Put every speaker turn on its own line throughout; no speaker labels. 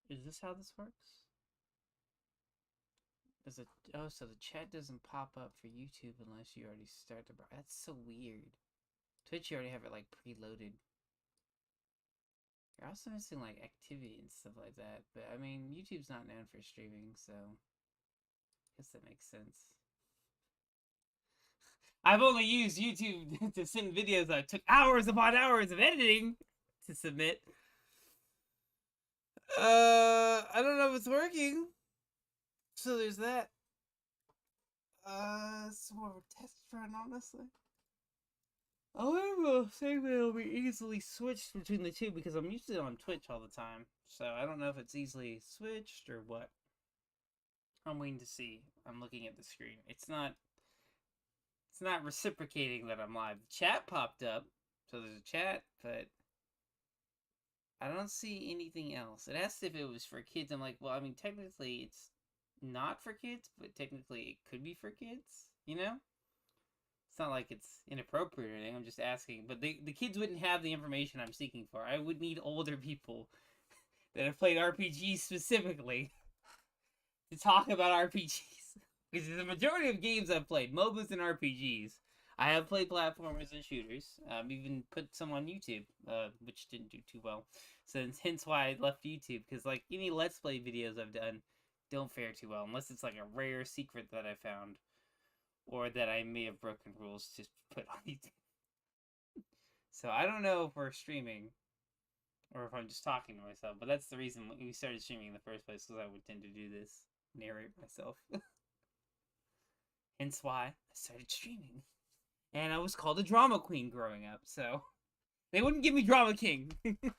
Is this how this works? Does it? Oh, so the chat doesn't pop up for YouTube unless you already start the. That's so weird. Twitch, you already have it like preloaded. You're also missing like activity and stuff like that. But I mean, YouTube's not known for streaming, so I guess that makes sense. I've only used YouTube to send videos that took hours upon hours of editing to submit. I don't know if it's working. So there's that. It's more of a test run, honestly. I will say it'll be easily switched between the two because I'm usually on Twitch all the time. So I don't know if it's easily switched or what. I'm waiting to see. I'm looking at the screen. It's not reciprocating that I'm live. The chat popped up, so there's a chat, but I don't see anything else. It asked if it was for kids. I'm like, well, I mean, technically it's not for kids, but technically it could be for kids, you know? It's not like it's inappropriate or anything. I'm just asking. But the kids wouldn't have the information I'm seeking for. I would need older people that have played RPGs specifically to talk about RPGs. Because the majority of games I've played, MOBAs and RPGs, I have played platformers and shooters. Even put some on YouTube, which didn't do too well. So hence why I left YouTube. Because like any Let's Play videos I've done don't fare too well. Unless it's like a rare secret that I found. Or that I may have broken rules to put on YouTube. So I don't know if we're streaming. Or if I'm just talking to myself. But that's the reason we started streaming in the first place. Because I would tend to do this. Narrate myself. Hence why I started streaming. And I was called a drama queen growing up, so they wouldn't give me drama king.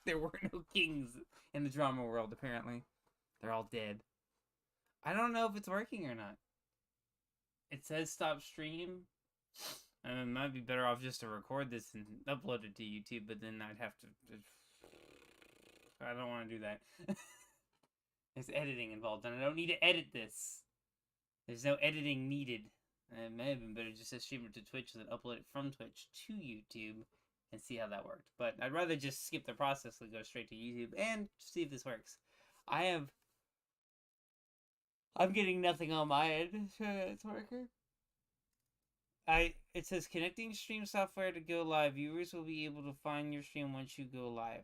There were no kings in the drama world, apparently. They're all dead. I don't know if it's working or not. It says stop stream. It might be better off just to record this and upload it to YouTube, but then I'd have to. I don't want to do that. There's editing involved, and I don't need to edit this. There's no editing needed. It may have been better just to stream it to Twitch than upload it from Twitch to YouTube and see how that worked. But I'd rather just skip the process and go straight to YouTube and see if this works. I'm getting nothing on my end. It's working. It says connecting stream software to go live. Viewers will be able to find your stream once you go live.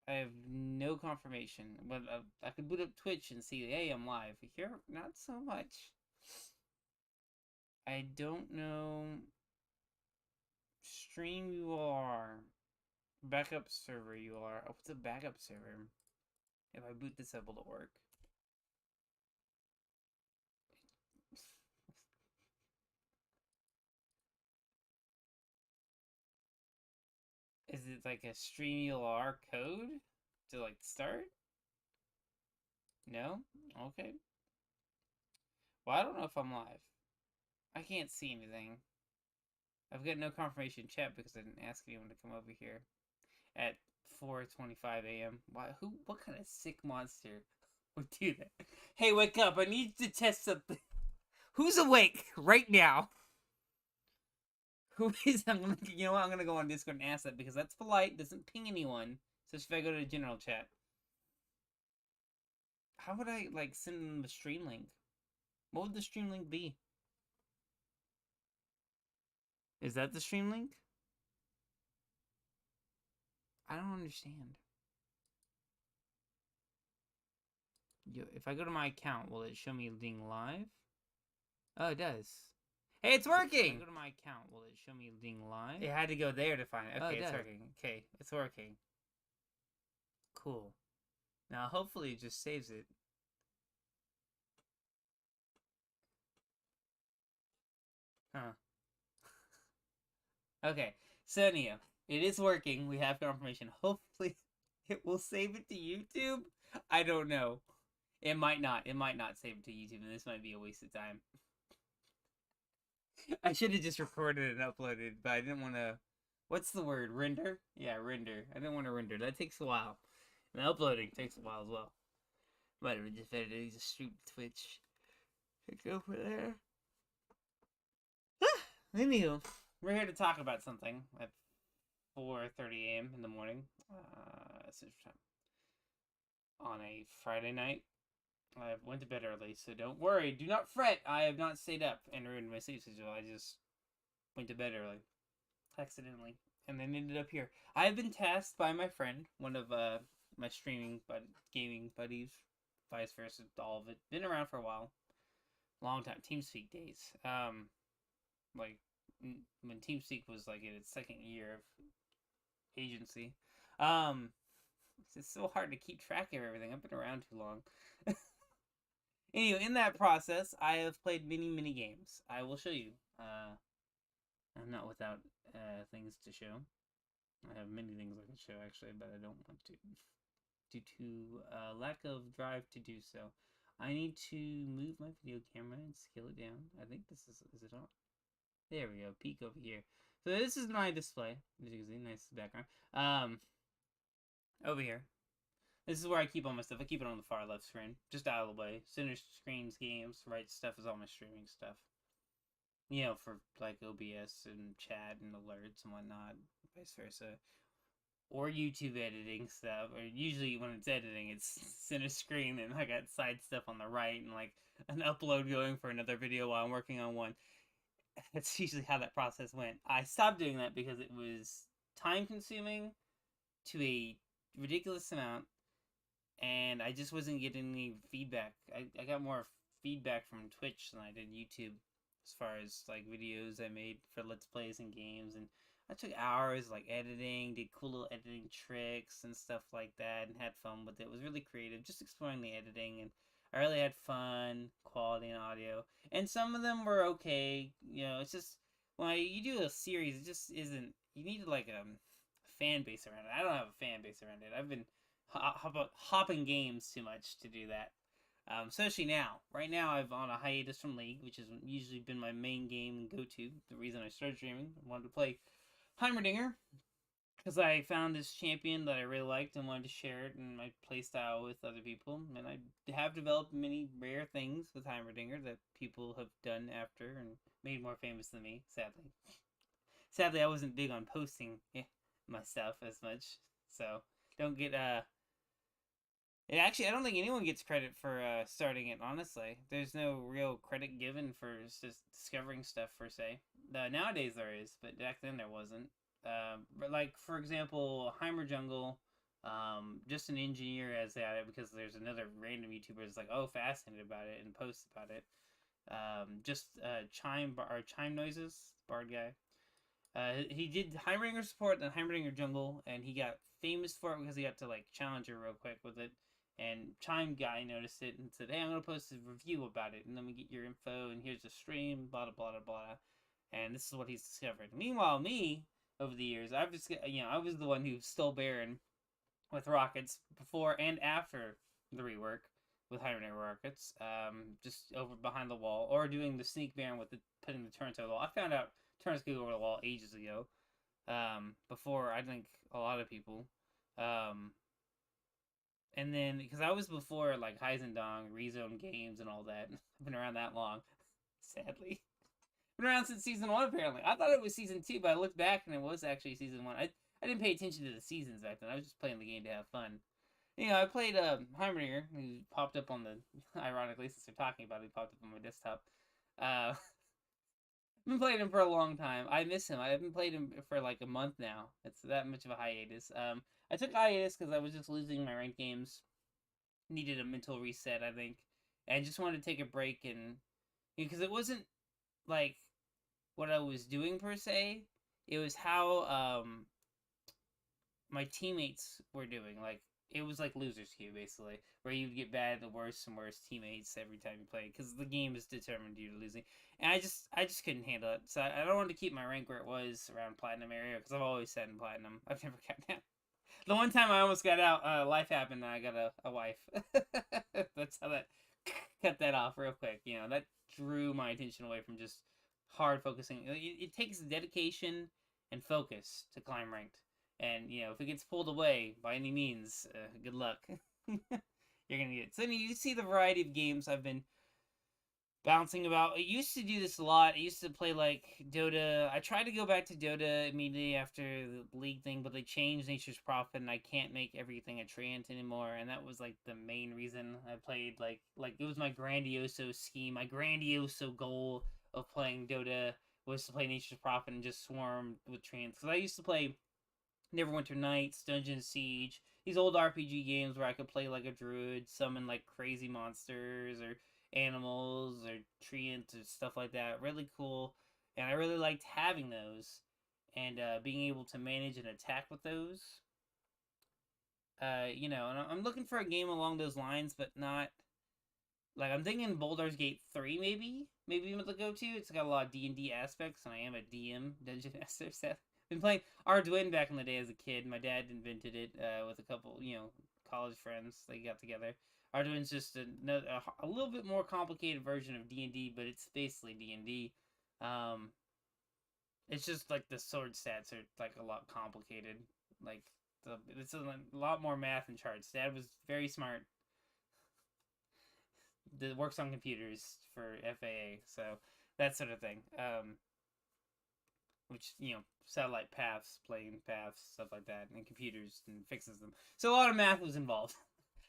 I have no confirmation, but I could boot up Twitch and see, hey, I'm live. Here, not so much. I don't know. Stream UR. Backup server UR. Oh, what's a backup server? If I boot this up, will it work? Is it like a StreamUR code to like start? No? Okay. Well, I don't know if I'm live. I can't see anything. I've got no confirmation chat because I didn't ask anyone to come over here at 4:25 a.m. Why? Who? What kind of sick monster would do that? Hey, wake up! I need to test something. Who's awake right now? Who is? You know what? I'm gonna go on Discord and ask that because that's polite. Doesn't ping anyone. So if I go to the general chat, how would I like send them the stream link? What would the stream link be? Is that the stream link? I don't understand. If I go to my account, will it show me being live? Oh, it does. Hey, it's working! If I go to my account, will it show me being live? It had to go there to find it. Okay, it's working. Okay, it's working. Cool. Now, hopefully it just saves it. Huh. Okay, so anyhow, it is working. We have confirmation. Hopefully it will save it to YouTube. I don't know. It might not. It might not save it to YouTube, and this might be a waste of time. I should have just recorded and uploaded, but I didn't want to. What's the word? Render? Yeah, render. I didn't want to render. That takes a while. And uploading takes a while as well. Might have just edited just stream Twitch. Go for there. Anywho, we're here to talk about something at 4:30 a.m. in the morning. Central Time. on a Friday night. I went to bed early, so don't worry. Do not fret. I have not stayed up and ruined my sleep schedule. I just went to bed early, accidentally, and then ended up here. I have been tasked by my friend, one of my streaming gaming buddies, vice versa, all of it. Been around for a while, long time. TeamSpeak days. Like when TeamSpeak was like in its second year of agency. Um, it's so hard to keep track of everything. I've been around too long. Anyway, in that process, I have played many games. I will show you. I'm not without things to show. I have many things I can show actually, but I don't want to due to lack of drive to do so. I need to move my video camera and scale it down. I think this is it on? There we go. Peek over here. So this is my display. As you can see, nice background. Over here. This is where I keep all my stuff. I keep it on the far left screen, just out of the way. Center screen's games, right stuff is all my streaming stuff. You know, for like OBS and chat and alerts and whatnot, vice versa. Or YouTube editing stuff. Or usually when it's editing, it's center screen and I got side stuff on the right and like an upload going for another video while I'm working on one. That's usually how that process went. I stopped doing that because it was time consuming to a ridiculous amount, and I just wasn't getting any feedback. I got more feedback from Twitch than I did YouTube as far as like videos I made for Let's Plays and games, and I took hours like editing, did cool little editing tricks and stuff like that, and had fun with it. It was really creative, just exploring the editing, and I really had fun, quality and audio, and some of them were okay. You know, it's just when you do a series, it just isn't. You need like a fan base around it. I don't have a fan base around it. I've been hopping games too much to do that. Especially now. Right now, I'm on a hiatus from League, which has usually been my main game and go-to. The reason I started streaming, I wanted to play Heimerdinger because I found this champion that I really liked and wanted to share it in my playstyle with other people. And I have developed many rare things with Heimerdinger that people have done after and made more famous than me, sadly. Sadly, I wasn't big on posting my stuff as much, so don't get actually, I don't think anyone gets credit for starting it. Honestly, there's no real credit given for just discovering stuff per se. Nowadays there is, but back then there wasn't. But like for example, Heimer Jungle, just an engineer has at it because there's another random YouTuber that's like, oh, fascinated about it and posts about it. Just chime noises, Bard guy. He did Heimerdinger support, then Heimerdinger Jungle, and he got famous for it because he got to like Challenger real quick with it. And Chime guy noticed it and said, "Hey, I'm gonna post a review about it, and then we get your info, and here's the stream, blah blah blah blah." And this is what he's discovered. Meanwhile, me over the years, I've just I was the one who stole Baron with rockets before and after the rework with Heimerdinger rockets, just over behind the wall, or doing the sneak Baron with putting the turrets over the wall. I found out turrets could go over the wall ages ago. Before I think a lot of people. And then because I was before like Heisendong, Rezone Games, and all that. I've been around that long, sadly. Been around since season 1 apparently. I thought it was season 2, but I looked back and it was actually season 1. I didn't pay attention to the seasons back then. I was just playing the game to have fun. You know, I played Heimerdinger, who popped up on the ironically since we're talking about it, he popped up on my desktop. I've been playing him for a long time. I miss him. I haven't played him for like a month now. It's that much of a hiatus. I took hiatus because I was just losing my ranked games. Needed a mental reset, I think. And I just wanted to take a break and because it wasn't like what I was doing per se. It was how my teammates were doing. Like it was like loser's queue basically, where you'd get bad, the worst and worst teammates every time you play because the game is determined you to losing. And I just couldn't handle it. So I don't want to keep my rank where it was around platinum area because I've always sat in platinum. I've never got down. The one time I almost got out, life happened and I got a wife. That's how that cut that off real quick. You know, that drew my attention away from just hard focusing. It takes dedication and focus to climb ranked. And, you know, if it gets pulled away by any means, good luck. You're going to get it. So, I mean, you see the variety of games I've been bouncing about. I used to do this a lot. I used to play like Dota. I tried to go back to Dota immediately after the league thing, but they changed Nature's Prophet, and I can't make everything a treant anymore. And that was like the main reason I played. Like it was my grandioso scheme, my grandioso goal of playing Dota was to play Nature's Prophet and just swarm with treants. Because I used to play Neverwinter Nights, Dungeon Siege, these old RPG games where I could play like a druid, summon like crazy monsters or animals or treants or stuff like that. Really cool, and I really liked having those and being able to manage an attack with those. And I'm looking for a game along those lines, but not like I'm thinking Baldur's Gate 3 maybe even the go-to. It's got a lot of D&D aspects, and I am a DM dungeon master. So been playing Arduin back in the day as a kid. My dad invented it with a couple, college friends. They got together. Arduin's just a little bit more complicated version of D&D, but it's basically D&D. Um, it's just like the sword stats are like a lot complicated. Like it's a lot more math and charts. Dad was very smart. That works on computers for FAA, so that sort of thing. Which satellite paths, plane paths, stuff like that, and computers and fixes them. So a lot of math was involved.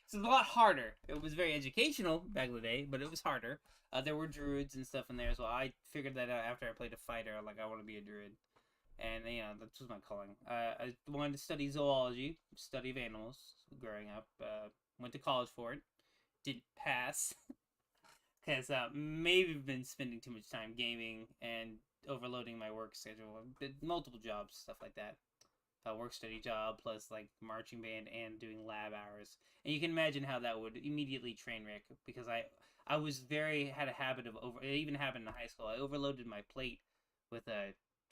So it's a lot harder. It was very educational back in the day, but it was harder. There were druids and stuff in there as well. I figured that out after I played a fighter. Like I want to be a druid, and that was my calling. I wanted to study zoology, study of animals. Growing up, went to college for it. Didn't pass because maybe been spending too much time gaming and overloading my work schedule. Did multiple jobs, stuff like that. A work study job plus like marching band and doing lab hours. And you can imagine how that would immediately train wreck because I was very had a habit of over. It even happened in high school. I overloaded my plate with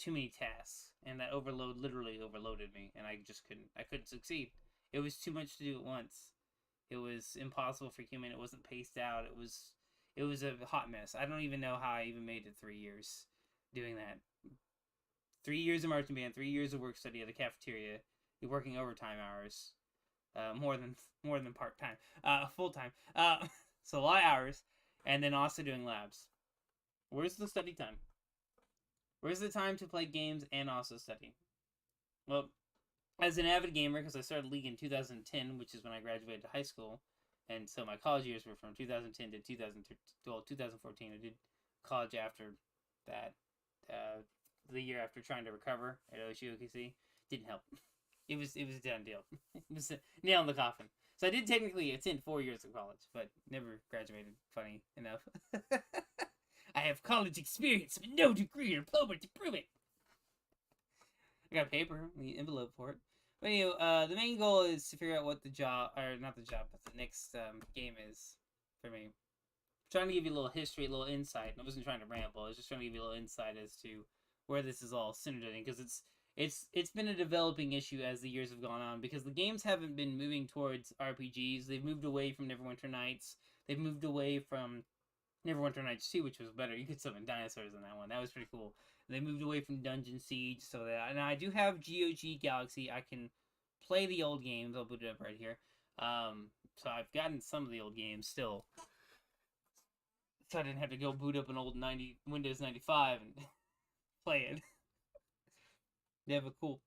too many tasks, and that overload literally overloaded me, and I couldn't succeed. It was too much to do at once. It was impossible for human. It wasn't paced out. It was a hot mess. I don't even know how I even made it 3 years doing that. 3 years of marching band, 3 years of work study at the cafeteria. You're working overtime hours, more than part time, full time. So a lot of hours, and then also doing labs. Where's the study time? Where's the time to play games and also study? Well, as an avid gamer, because I started League in 2010, which is when I graduated high school, and so my college years were from 2010 to 2014. I did college after that. The year after trying to recover at OSU OKC didn't help. It was a done deal. It was a nail in the coffin. So I did technically attend 4 years of college, but never graduated. Funny enough. I have college experience, but no degree or diploma to prove it. I got paper, the envelope for it. But anyway, the main goal is to figure out what the job, or not the job, but the next game is for me. I'm trying to give you a little history, a little insight. I wasn't trying to ramble. I was just trying to give you a little insight as to where this is all centered in, because it's been a developing issue as the years have gone on, because the games haven't been moving towards RPGs. They've moved away from Neverwinter Nights. They've moved away from Neverwinter Nights 2, which was better. You could summon dinosaurs in that one. That was pretty cool. They moved away from Dungeon Siege, so that, and I do have GOG Galaxy. I can play the old games. I'll boot it up right here. So I've gotten some of the old games still. So I didn't have to go boot up an old Windows 95 and play it. They have a cool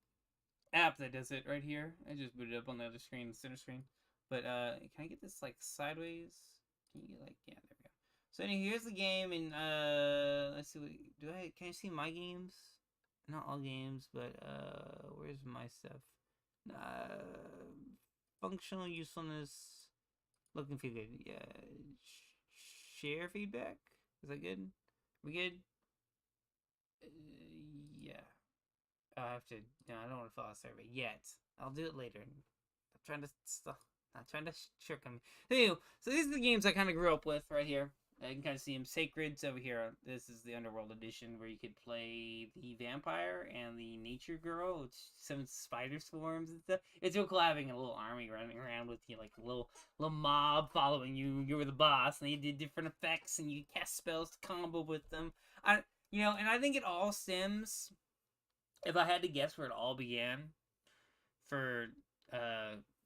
app that does it right here. I just booted up on the other screen, the center screen. But can I get this like sideways? Can you yeah, there we go. So anyway, here's the game, and let's see. Can I see my games? Not all games, but where's my stuff? Functional usefulness. Looking for good. Yeah. Share feedback. Is that good? We good? Yeah. I have to. No, I don't want to fill out a survey yet. I'll do it later. I'm trying to stop. Not trying to trick them. So these are the games I kind of grew up with right here. You can kind of see them. Sacred's over here. This is the Underworld edition where you could play the vampire and the nature girl, which some spider swarms and stuff. It's real cool having a little army running around with you, like a little mob following you. You were the boss, and you did different effects, and you cast spells to combo with them. And I think it all stems. If I had to guess where it all began, for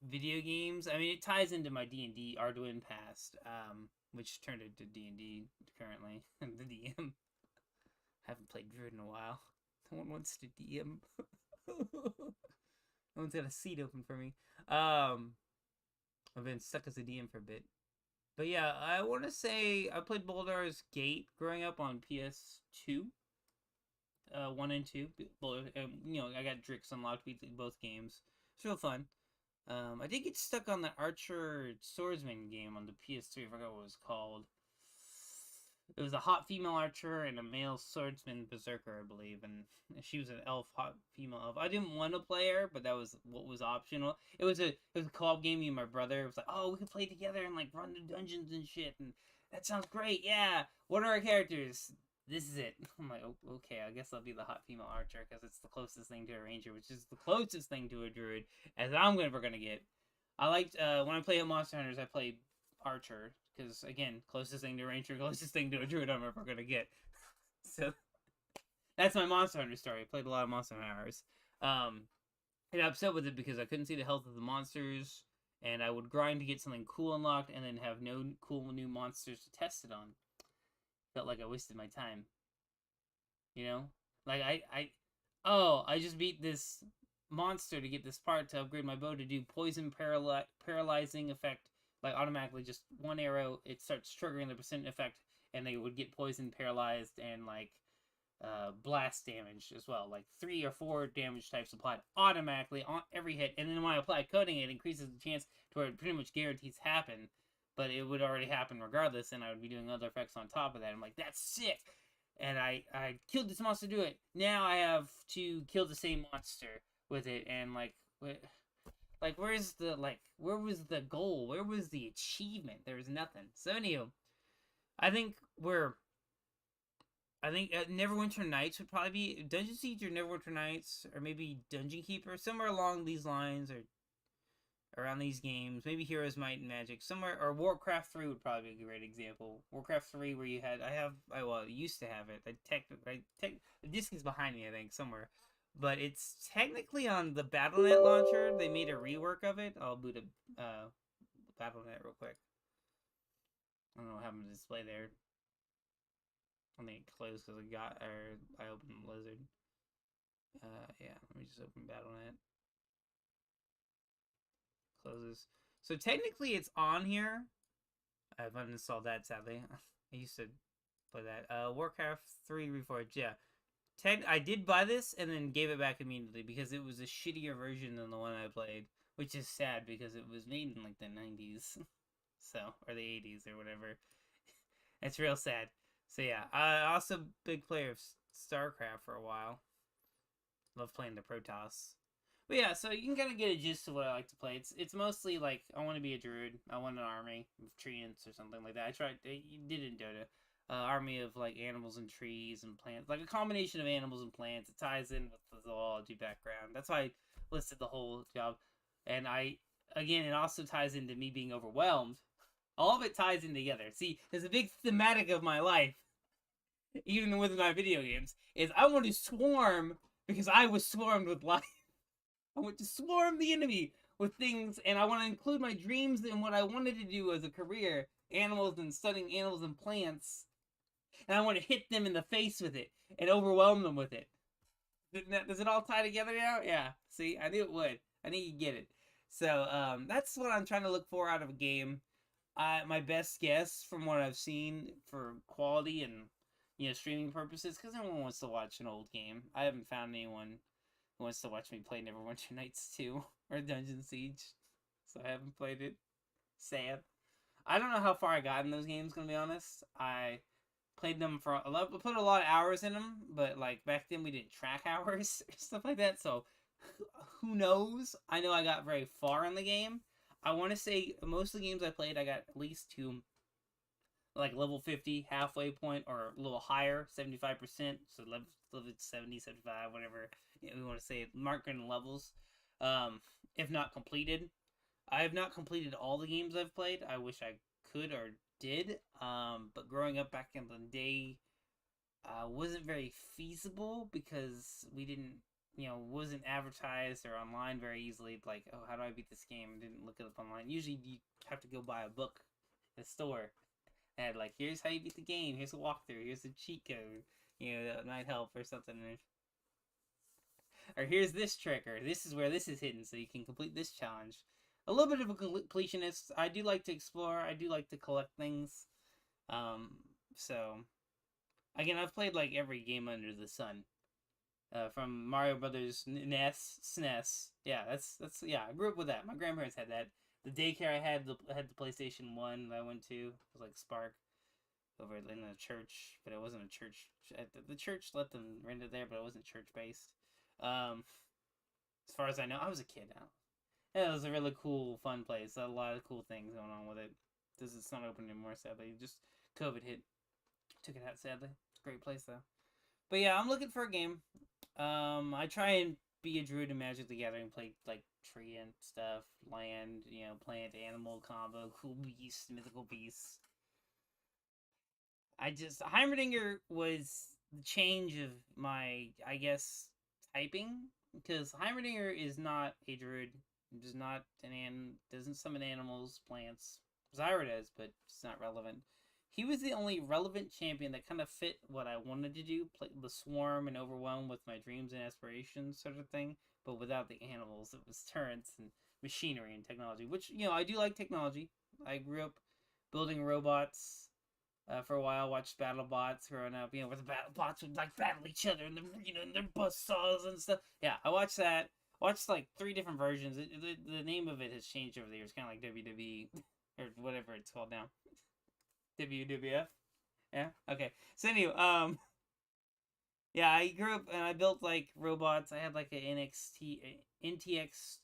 video games. I mean, it ties into my D&D Arduino past, which turned into D&D currently. The DM. Haven't played Druid in a while. No one wants to DM. No one's got a seat open for me. I've been stuck as a DM for a bit. But yeah, I want to say I played Baldur's Gate growing up on PS2. 1 and 2. You know, I got Drix unlocked between both games. It's real fun. I did get stuck on the Archer Swordsman game on the PS3. I forgot what it was called. It was a hot female archer and a male swordsman berserker, I believe, and she was an elf, hot female elf. I didn't want to play her, but that was what was optional. It was a co-op game. Me and my brother. It was like, oh, we could play together and like run the dungeons and shit, and that sounds great. Yeah. What are our characters? This is it. I'm like, oh, okay, I guess I'll be the hot female archer because it's the closest thing to a ranger, which is the closest thing to a druid as I'm ever gonna get. I liked when I play at Monster Hunters, I play archer because again, closest thing to a ranger, closest thing to a druid I'm ever gonna get. So that's my Monster Hunter story. I played a lot of Monster Hunters. I got upset with it because I couldn't see the health of the monsters, and I would grind to get something cool unlocked, and then have no cool new monsters to test it on. Felt like I wasted my time. You know? Like, I just beat this monster to get this part to upgrade my bow to do poison paralyzing effect. Like, automatically, just one arrow, it starts triggering the percent effect, and they would get poison, paralyzed, and, like, blast damage as well. Like, 3 or 4 damage types applied automatically on every hit, and then when I apply coding, it increases the chance to where it pretty much guarantees happen. But it would already happen regardless, and I would be doing other effects on top of that. I'm like, that's sick! And I killed this monster to do it. Now I have to kill the same monster with it, and like where was the goal? Where was the achievement? There was nothing. So anywho, I think Neverwinter Nights would probably be Dungeon Siege or Neverwinter Nights, or maybe Dungeon Keeper, somewhere along these lines, or around these games. Maybe Heroes Might and Magic somewhere, or Warcraft 3 would probably be a great example. Warcraft 3 where you had I used to have it. The disc is behind me, I think, somewhere. But it's technically on the Battle.net launcher. They made a rework of it. I'll boot a Battle.net real quick. I don't know what happened to display there. I think it closed because I opened Blizzard. Yeah, let me just open Battle.net. Closes. So technically it's on here. I've uninstalled that, sadly. I used to play that. Warcraft 3 Reforged, yeah. I did buy this and then gave it back immediately because it was a shittier version than the one I played, which is sad because it was made in like the 90s. So, or the 80s or whatever. It's real sad. So yeah, I also big player of StarCraft for a while. Love playing the Protoss. But yeah, so you can kind of get a gist of what I like to play. It's mostly like, I want to be a druid. I want an army of treants or something like that. You did in Dota. Army of like animals and trees and plants. Like a combination of animals and plants. It ties in with the zoology background. That's why I listed the whole job. And it also ties into me being overwhelmed. All of it ties in together. See, there's a big thematic of my life, even with my video games, is I want to swarm because I was swarmed with life. I want to swarm the enemy with things, and I want to include my dreams and what I wanted to do as a career, animals and studying animals and plants, and I want to hit them in the face with it and overwhelm them with it. Does it all tie together now? Yeah. See, I knew it would. I knew you'd get it. So that's what I'm trying to look for out of a game. My best guess from what I've seen for quality and streaming purposes, because everyone wants to watch an old game. I haven't found anyone who wants to watch me play Neverwinter Nights 2 or Dungeon Siege, so I haven't played it. Sad. I don't know how far I got in those games, gonna be honest. I played them put a lot of hours in them, but like back then we didn't track hours or stuff like that, so who knows? I know I got very far in the game. I want to say most of the games I played, I got at least to like level 50, halfway point, or a little higher, 75%, so level 70, 75, whatever we want to say, marking levels, if not completed. I have not completed all the games I've played. I wish I could or did, but growing up back in the day, wasn't very feasible because we didn't. wasn't advertised or online very easily. Like, oh, how do I beat this game? I didn't look it up online. Usually, you have to go buy a book at the store. And like, here's how you beat the game. Here's a walkthrough. Here's a cheat code. That might help or something. Or here's this trick, or this is where this is hidden, so you can complete this challenge. A little bit of a completionist. I do like to explore. I do like to collect things. Um, so again, I've played like every game under the sun. From Mario Brothers, NES, SNES. Yeah, that's yeah. I grew up with that. My grandparents had that. The daycare I had the PlayStation 1 that I went to. It was like Spark over in a church, but it wasn't a church. The church let them rent it there, but it wasn't church based. Um, as far as I know, I was a kid now. Yeah, it was a really cool, fun place. A lot of cool things going on with it. It's not open anymore, sadly. Just COVID hit, took it out. Sadly, it's a great place though. But yeah, I'm looking for a game. I try and be a druid in Magic the Gathering, play like tree and stuff, land, plant, animal combo, cool beasts, mythical beasts. Heimerdinger was the change of my, I guess, typing, because Heimerdinger is not a druid. Does not doesn't summon animals, plants. Zyra does, but it's not relevant. He was the only relevant champion that kind of fit what I wanted to do, play the swarm and overwhelm with my dreams and aspirations sort of thing, but without the animals. It was turrets and machinery and technology, which, I do like technology. I grew up building robots for a while. Watched BattleBots growing up, where the BattleBots would like battle each other and their buzz saws and stuff. Yeah, I watched that. Watched like 3 different versions. The name of it has changed over the years, kind of like WWE or whatever it's called now. WWF. Yeah. Okay. So anyway, yeah, I grew up and I built like robots. I had like an NTX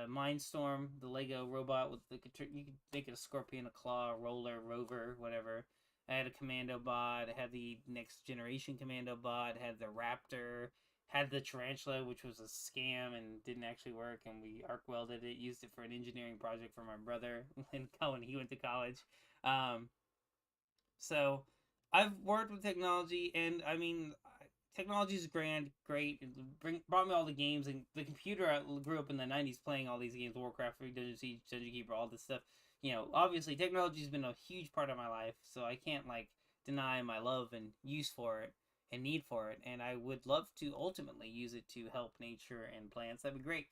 Mindstorm, the Lego robot with you could make it a scorpion, a claw, a roller, rover, whatever. I had a commando bot. I had the next generation commando bot. I had the Raptor. Had the tarantula, which was a scam and didn't actually work, and we arc welded it. Used it for an engineering project for my brother when he went to college. Um, so I've worked with technology, and I mean, technology is great. It brought me all the games, and the computer. I grew up in the '90s playing all these games: Warcraft, Dungeon Siege, Dungeon Keeper, all this stuff. Obviously, technology has been a huge part of my life, so I can't like deny my love and use for it and need for it. And I would love to ultimately use it to help nature and plants. That'd be great.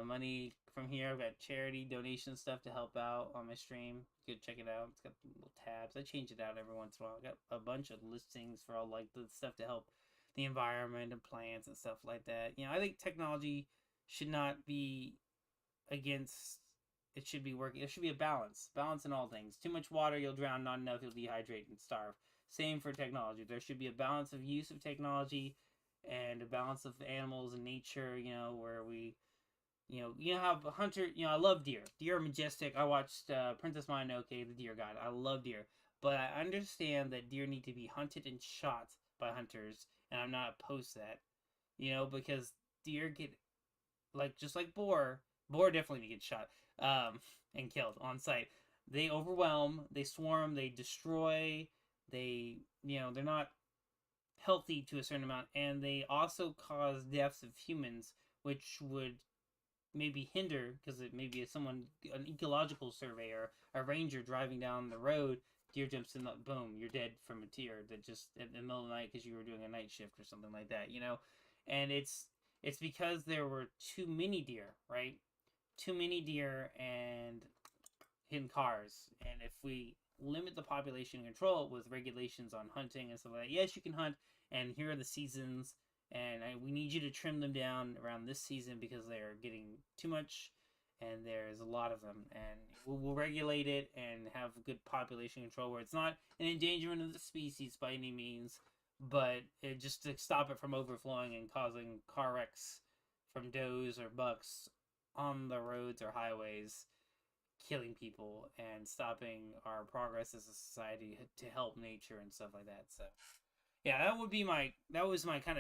Money from here. I've got charity donation stuff to help out on my stream. You can check it out. It's got little tabs. I change it out every once in a while. I got a bunch of listings for all like the stuff to help the environment and plants and stuff like that. I think technology should not be against. It should be working. There should be a balance in all things. Too much water, you'll drown. Not enough, you'll dehydrate and starve. Same for technology. There should be a balance of use of technology and a balance of animals and nature. Where we how hunter. I love deer. Deer are majestic. I watched Princess Mononoke, the Deer God. I love deer, but I understand that deer need to be hunted and shot by hunters, and I'm not opposed to that. Because deer get just like boar. Boar definitely get shot and killed on sight. They overwhelm. They swarm. They destroy. They're not healthy to a certain amount, and they also cause deaths of humans, which would maybe hinder, because it maybe someone, an ecological surveyor, a ranger driving down the road, deer jumps in, boom, you're dead from a deer that just in the middle of the night because you were doing a night shift or something like that. And it's because there were too many deer, right? Too many deer and in cars, and if we limit the population and control it with regulations on hunting and stuff like that, yes, you can hunt, and here are the seasons, and we need you to trim them down around this season because they're getting too much, and there's a lot of them, and we'll regulate it and have good population control where it's not an endangerment of the species by any means, but just to stop it from overflowing and causing car wrecks from does or bucks on the roads or highways, killing people and stopping our progress as a society to help nature and stuff like that. So yeah, that was my kind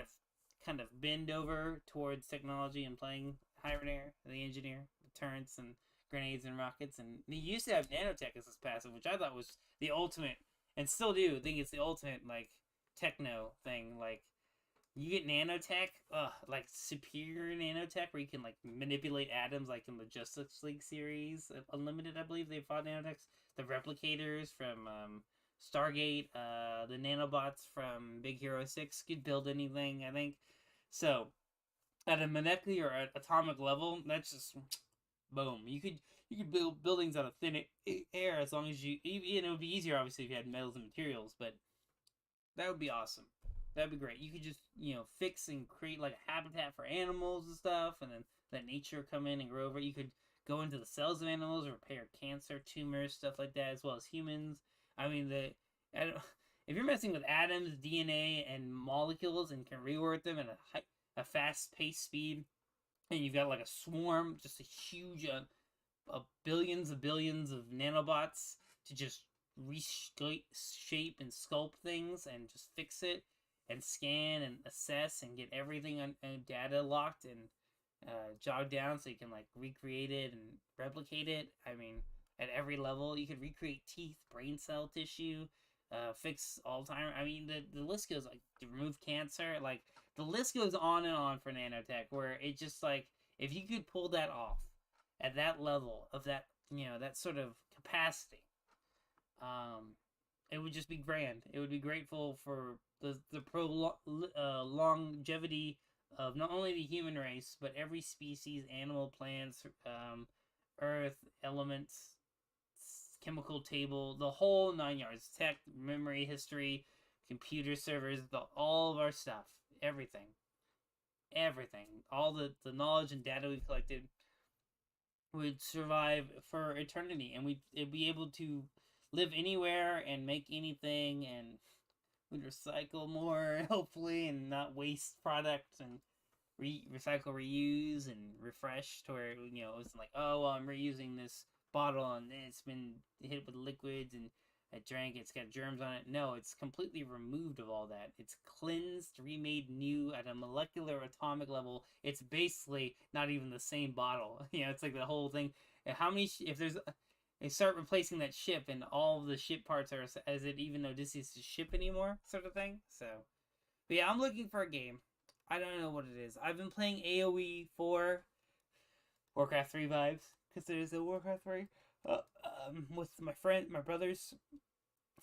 of bend over towards technology and playing Hibernator, the engineer, the turrets and grenades and rockets, and he used to have nanotech as his passive, which I thought was the ultimate, and still do think it's the ultimate like techno thing. Like You get nanotech, like superior nanotech, where you can like manipulate atoms, like in the Justice League series, Unlimited, I believe they fought nanotechs. The replicators from Stargate, the nanobots from Big Hero 6 could build anything, I think. So at a molecular or atomic level, that's just boom. You could build buildings out of thin air as long as it would be easier obviously if you had metals and materials, but that would be awesome. That'd be great. You could just fix and create like a habitat for animals and stuff, and then let nature come in and grow over. You could go into the cells of animals, repair cancer, tumors, stuff like that, as well as humans. I mean, if you're messing with atoms, DNA, and molecules, and can rework them at a fast paced speed, and you've got like a swarm, just a huge, billions of nanobots to just reshape and sculpt things and just fix it and scan and assess and get everything on data locked and jogged down so you can like recreate it and replicate it. I mean, at every level, you could recreate teeth, brain cell tissue, fix Alzheimer's. I mean, the list goes like to remove cancer. Like the list goes on and on for nanotech, where it just like if you could pull that off at that level of that that sort of capacity, it would just be grand. It would be grateful for the longevity of not only the human race but every species, animal, plants, earth, elements, chemical table, the whole 9 yards. Tech, memory, history, computer servers, all of our stuff, everything, all the knowledge and data we've collected would survive for eternity, and we'd be able to live anywhere and make anything, and we'd recycle more hopefully, and not waste products, and recycle, reuse, and refresh to where it's like, oh well, I'm reusing this bottle and it's been hit with liquids and I drank it's got germs on it. No, it's completely removed of all that. It's cleansed, remade new at a molecular atomic level. It's basically not even the same bottle. It's like the whole thing. How many if there's they start replacing that ship and all of the ship parts are as it even though this is a ship anymore, sort of thing. So but yeah, I'm looking for a game. I don't know what it is. I've been playing AoE 4, Warcraft 3 vibes, because there's a Warcraft 3 with my friends and brothers.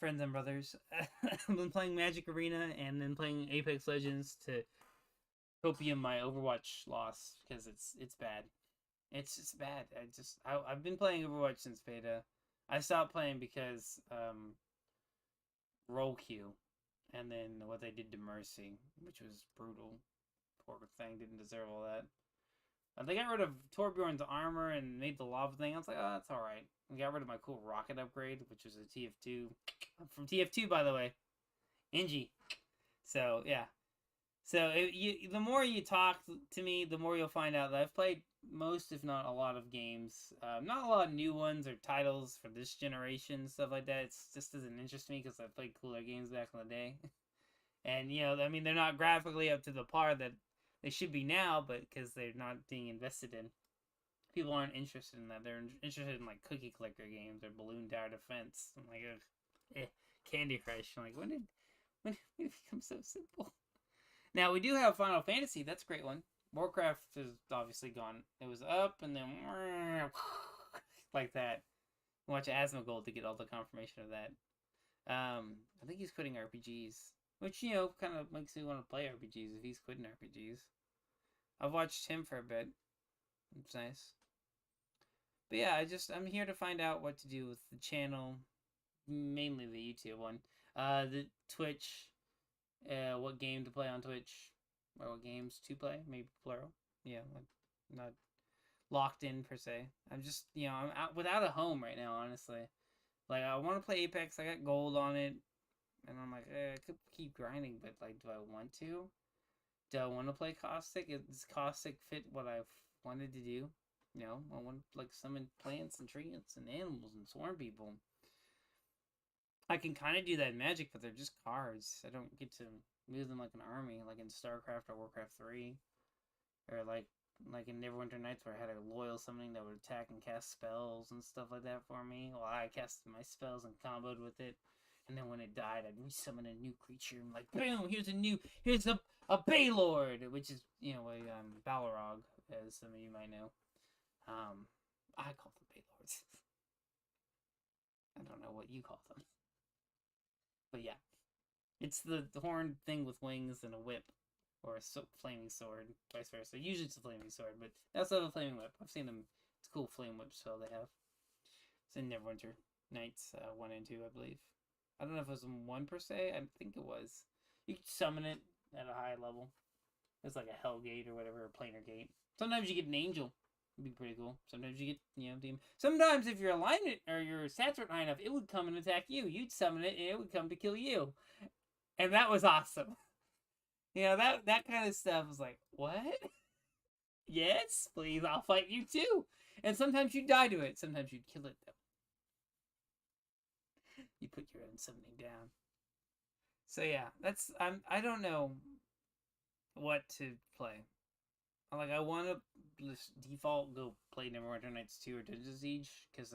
I've been playing Magic Arena and then playing Apex Legends to copium my Overwatch loss because it's bad. It's just bad. I've been playing Overwatch since beta. I stopped playing because roll queue, and then what they did to Mercy, which was brutal. Poor thing didn't deserve all that. They got rid of Torbjorn's armor and made the lava thing. I was like, oh, that's alright. We got rid of my cool rocket upgrade, which was a TF2. I'm from TF2, by the way. Ingy. So, yeah. So, the more you talk to me, the more you'll find out that I've played most, if not a lot of games. Not a lot of new ones or titles for this generation, stuff like that. It just doesn't interest me because I played cooler games back in the day. And, I mean, they're not graphically up to the par that they should be now, but because they're not being invested in. People aren't interested in that. They're interested in, like, cookie clicker games or balloon tower defense. I'm like, Candy Crush. I'm like, when did it become so simple? Now, we do have Final Fantasy. That's a great one. Warcraft is obviously gone. It was up, and then like that. Watch Asmongold to get all the confirmation of that. I think he's quitting RPGs. Which, kind of makes me want to play RPGs if he's quitting RPGs. I've watched him for a bit. It's nice. But yeah, I'm here to find out what to do with the channel. Mainly the YouTube one. The Twitch. What game to play on Twitch. Or what games to play. Maybe plural. Yeah, not locked in per se. I'm just, I'm out without a home right now, honestly. Like, I want to play Apex. I got gold on it. And I'm like, I could keep grinding, but, like, do I want to? Do I want to play Caustic? Does Caustic fit what I've wanted to do? I want to, like, summon plants and trees and animals and swarm people. I can kind of do that in Magic, but they're just cards. I don't get to move them like an army, like in StarCraft or Warcraft 3. Or, like in Neverwinter Nights, where I had a loyal summoning that would attack and cast spells and stuff like that for me. Well, I cast my spells and comboed with it. And then when it died, I'd resummon a new creature. I'm like, boom! Here's a Baylord, which is Balrog, as some of you might know. I call them Baylords. I don't know what you call them, but yeah, it's the horned thing with wings and a whip, or a flaming sword, vice versa. Usually it's a flaming sword, but they also have a flaming whip. I've seen them. It's a cool flame whip spell they have. It's in Neverwinter Nights 1 and 2, I believe. I don't know if it was 1 per se. I think it was. You can summon it at a high level. It's like a Hell Gate or whatever, a Planar Gate. Sometimes you get an Angel. It'd be pretty cool. Sometimes you get, demon. Sometimes if your alignment or your stats weren't high enough, it would come and attack you. You'd summon it and it would come to kill you. And that was awesome. That kind of stuff was like, what? Yes, please, I'll fight you too. And sometimes you'd die to it. Sometimes you'd kill it, though. You put your own summoning down. So yeah, I don't know what to play. Like, I want to default go play Neverwinter Nights 2 or Dungeon Siege, because,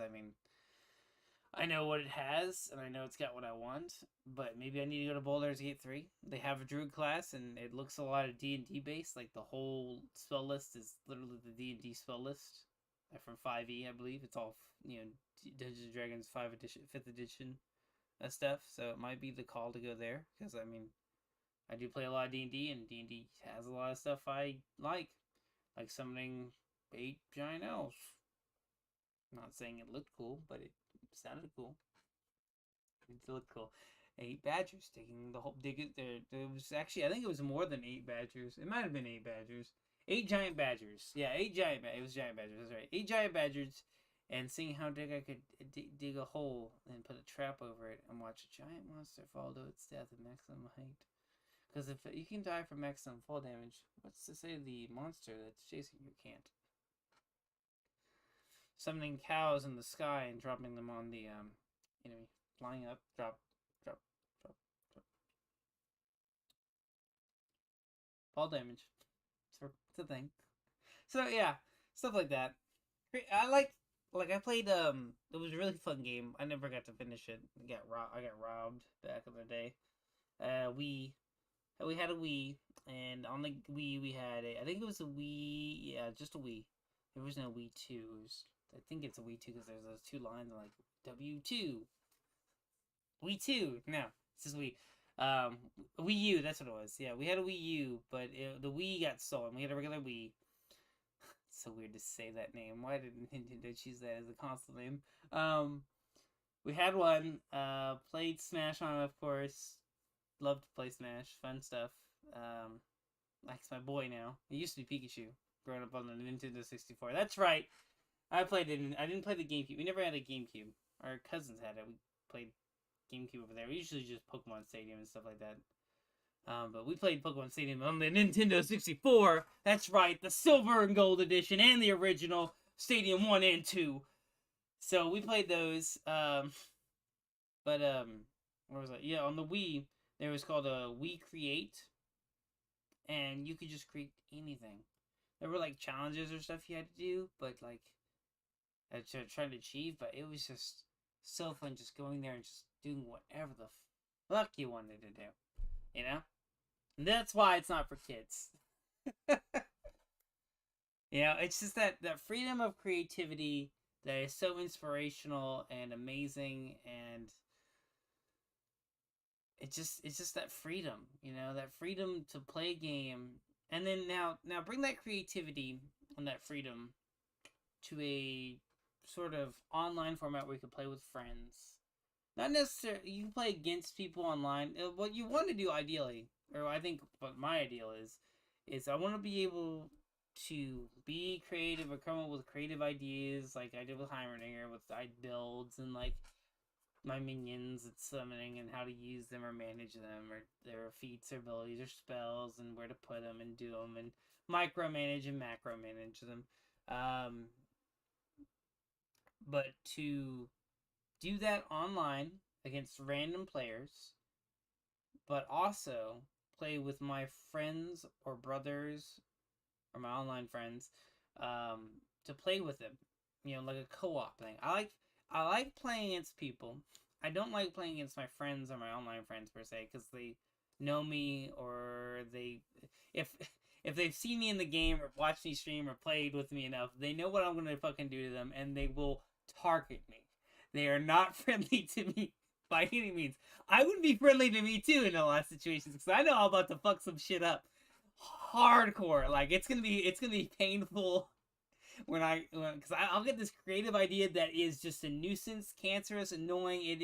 I know what it has, and I know it's got what I want, but maybe I need to go to Baldur's Gate 3. They have a druid class, and it looks a lot of D&D based. Like, the whole spell list is literally the D&D spell list from 5e, I believe. It's all, Dungeons & Dragons 5th edition stuff, so it might be the call to go there, because, I do play a lot of D&D, and D&D has a lot of stuff I like summoning 8 giant elves. I'm not saying it looked cool, but it sounded cool. It looked cool. 8 badgers taking the whole dig it there. It was actually, I think it was more than 8 badgers. It might have been 8 badgers. 8 giant badgers. Yeah, 8 giant. It was giant badgers. That's right. 8 giant badgers, and seeing how big I could dig a hole and put a trap over it and watch a giant monster fall to its death at maximum height. Because if you can die from maximum fall damage, what's to say the monster that's chasing you can't? Summoning cows in the sky and dropping them on the enemy. Flying up, drop, drop, drop, drop. Fall damage. It's a thing. So yeah, stuff like that. I I played it was a really fun game. I never got to finish it. I got robbed back in the day. We had a Wii, and on the Wii we had I think it was a Wii, yeah, just a Wii. There was no Wii 2. I think it's a Wii 2 because there's those 2 lines like W2. Wii 2. No, this is Wii. Wii U, that's what it was. Yeah, we had a Wii U, but the Wii got stolen. We had a regular Wii. It's so weird to say that name. Why did Nintendo choose that as a console name? We had one. Played Smash on it, of course. Loved to play Smash. Fun stuff. Like it's my boy now. It used to be Pikachu. Growing up on the Nintendo 64. That's right. I played it. I didn't play the GameCube. We never had a GameCube. Our cousins had it. We played GameCube over there. We usually just Pokemon Stadium and stuff like that. But we played Pokemon Stadium on the Nintendo 64. That's right. The Silver and Gold Edition and the original Stadium 1 and 2. So we played those. But where was I? Yeah, on the Wii, there was called a Wii Create. And you could just create anything. There were like challenges or stuff you had to do, but like trying to achieve, but it was just so fun just going there and just doing whatever the fuck you wanted to do. And that's why it's not for kids. It's just that freedom of creativity that is so inspirational and amazing, and it's just that freedom, that freedom to play a game, and then now bring that creativity and that freedom to a sort of online format where you can play with friends. Not necessarily you can play against people online. What you want to do ideally, or I think what my ideal is I want to be able to be creative or come up with creative ideas like I did with Heimerdinger with builds and like my minions and summoning and how to use them or manage them or their feats or abilities or spells and where to put them and do them and micromanage and macromanage them. But to do that online against random players, but also play with my friends or brothers or my online friends, to play with them, like a co-op thing. I like playing against people. I don't like playing against my friends or my online friends per se because they know me or they if if they've seen me in the game or watched me stream or played with me enough, they know what I'm gonna fucking do to them and they will target me. They are not friendly to me by any means. I would be friendly to me too in a lot of situations because I know I'm about to fuck some shit up hardcore. Like it's gonna be painful because I'll get this creative idea that is just a nuisance, cancerous, annoying. It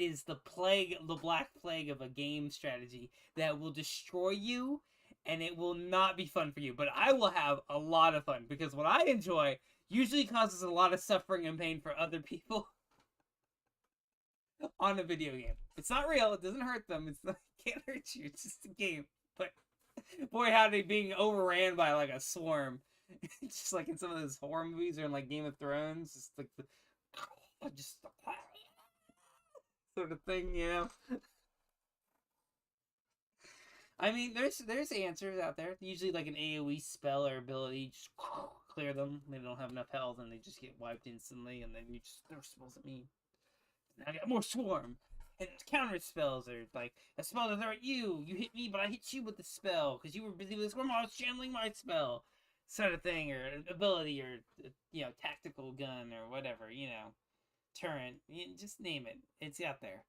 is the plague, the black plague of a game strategy that will destroy you, and it will not be fun for you. But I will have a lot of fun because what I enjoy usually causes a lot of suffering and pain for other people on a video game. It's not real. It doesn't hurt them. It can't hurt you. It's just a game. But boy, how they being overran by like a swarm, just like in some of those horror movies or in like Game of Thrones, just like the just sort of thing, you know. I mean, there's answers out there. Usually, like an AOE spell or ability, just clear them. They don't have enough health, and they just get wiped instantly. And then you just throw spells at me. And I got more swarm. And counter spells are like a spell to throw at you. You hit me, but I hit you with the spell because you were busy with the swarm. I was channeling my spell, sort of thing, or ability, or tactical gun, or whatever. Turret. Just name it. It's out there.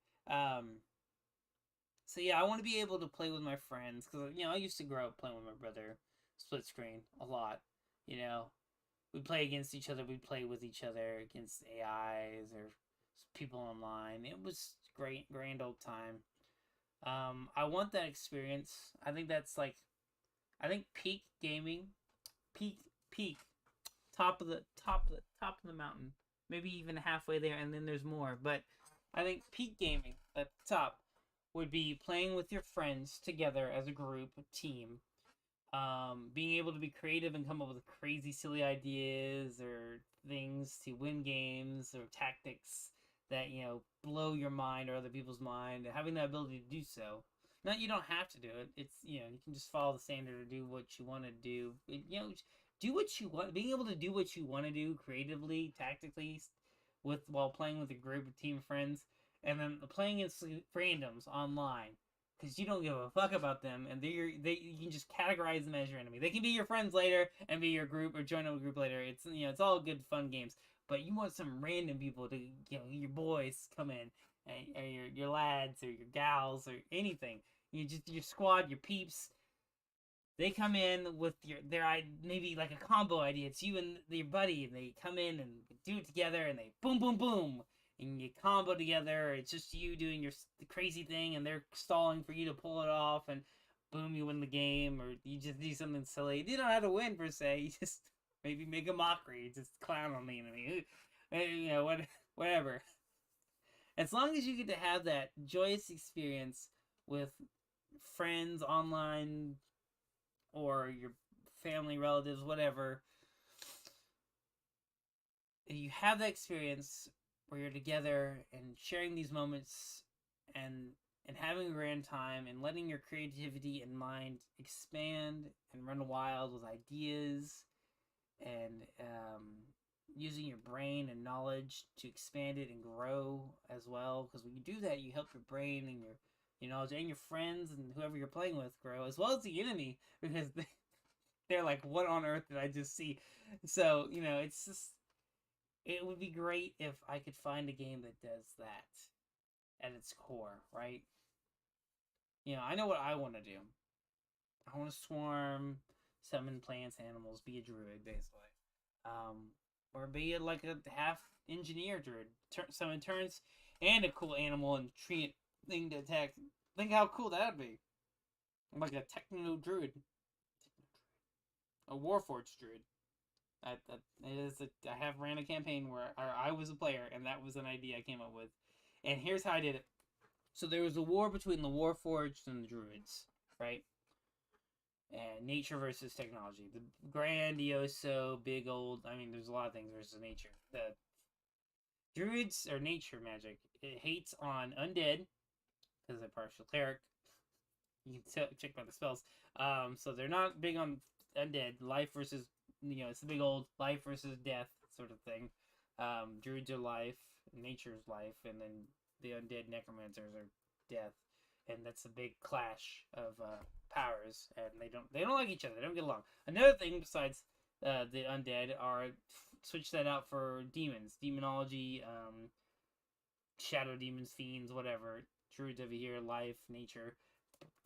So yeah, I want to be able to play with my friends because I used to grow up playing with my brother, split screen a lot. You know, we'd play against each other. We'd play with each other against AIs or people online. It was great, grand old time. I want that experience. I think that's like, I think peak gaming, peak, peak, top of the mountain. Maybe even halfway there, and then there's more. But I think peak gaming at the top would be playing with your friends together as a group, a team. Being able to be creative and come up with crazy, silly ideas or things to win games or tactics that blow your mind or other people's mind. Having that ability to do so. Not you don't have to do it. It's you can just follow the standard or do what you want to do. Do what you want. Being able to do what you want to do creatively, tactically, while playing with a group of team friends, and then playing against randoms online because you don't give a fuck about them, and you can just categorize them as your enemy. They can be your friends later and be your group or join a group later. It's all good fun games, but you want some random people to your boys come in, or your lads or your gals or anything. Your squad, your peeps. They come in with their maybe like a combo idea. It's you and your buddy, and they come in and do it together, and they boom, boom, boom, and you combo together. It's just you doing the crazy thing, and they're stalling for you to pull it off, and boom, you win the game, or you just do something silly. You don't have to win per se. You just maybe make a mockery, just clown on the enemy, whatever. As long as you get to have that joyous experience with friends online or your family, relatives, whatever, you have that experience where you're together and sharing these moments and having a grand time and letting your creativity and mind expand and run wild with ideas and using your brain and knowledge to expand it and grow as well. Because when you do that, you help your brain and your knowledge and your friends and whoever you're playing with grow, as well as the enemy, because they're like, what on earth did I just see? So it's just, it would be great if I could find a game that does that at its core, right? I know what I want to do. I want to swarm, summon plants, animals, be a druid, basically. Or be like a half engineer druid. Summon turns and a cool animal and tree thing to attack. Think how cool that'd be. I'm like a techno druid. A warforged druid. I have ran a campaign where I was a player, and that was an idea I came up with. And here's how I did it. So there was a war between the warforged and the druids, right? And nature versus technology. The grandioso, big old. I mean, there's a lot of things versus nature. The druids or nature magic. It hates on undead because they're partial cleric. You can check by the spells. So they're not big on undead. Life versus, it's the big old life versus death sort of thing. Druids are life, nature's life, and then the undead necromancers are death, and that's a big clash of powers, and they don't like each other. They don't get along. Another thing besides the undead are switch that out for demons, demonology, shadow demons, fiends, whatever. Druids over here, life, nature,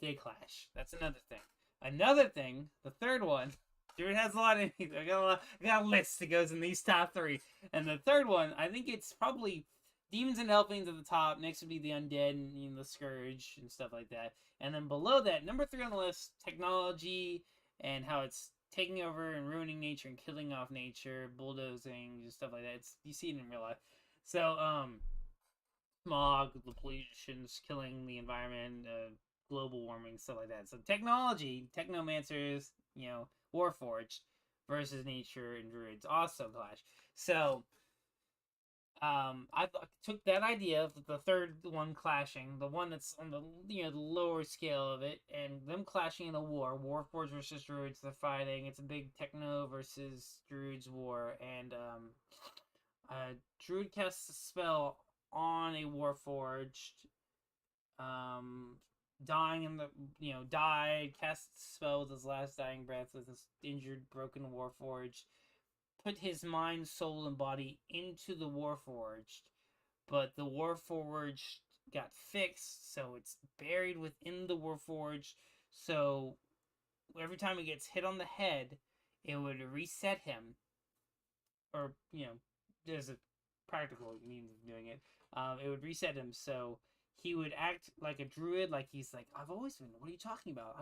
they clash. That's another thing. Another thing, the third one, Druid has a lot of. I got a list that goes in these top three, and the third one, I think it's probably demons and elflings at the top. Next would be the undead and the scourge and stuff like that, and then below that, number 3 on the list, technology and how it's taking over and ruining nature and killing off nature, bulldozing and stuff like that. You see it in real life. So smog, the pollution's killing the environment, global warming, stuff like that. So technology, technomancers, Warforged versus nature and druids also clash. So I took that idea of the third one clashing, the one that's on the the lower scale of it, and them clashing in a war. Warforged versus druids, they're fighting. It's a big techno versus druids war, and druid casts a spell on a warforged, dying in the died, cast a spell with his last dying breath with his injured, broken warforged, put his mind, soul, and body into the warforged, but the warforged got fixed, so it's buried within the warforged. So every time it gets hit on the head, it would reset him, or there's a practical means of doing it. It would reset him, so he would act like a druid, like he's like, I've always been. What are you talking about?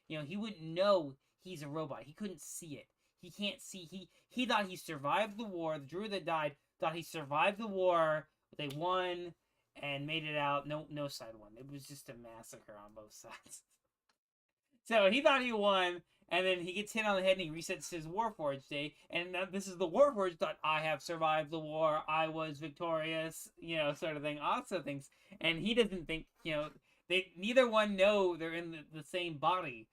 He wouldn't know he's a robot. He couldn't see it. He can't see. He thought he survived the war. The druid that died thought he survived the war. They won and made it out. No side won. It was just a massacre on both sides. So he thought he won, and then he gets hit on the head and he resets his Warforged day. And this is the Warforged thought, I have survived the war, I was victorious, sort of thing. Also thinks, and he doesn't think, neither one know they're in the same body.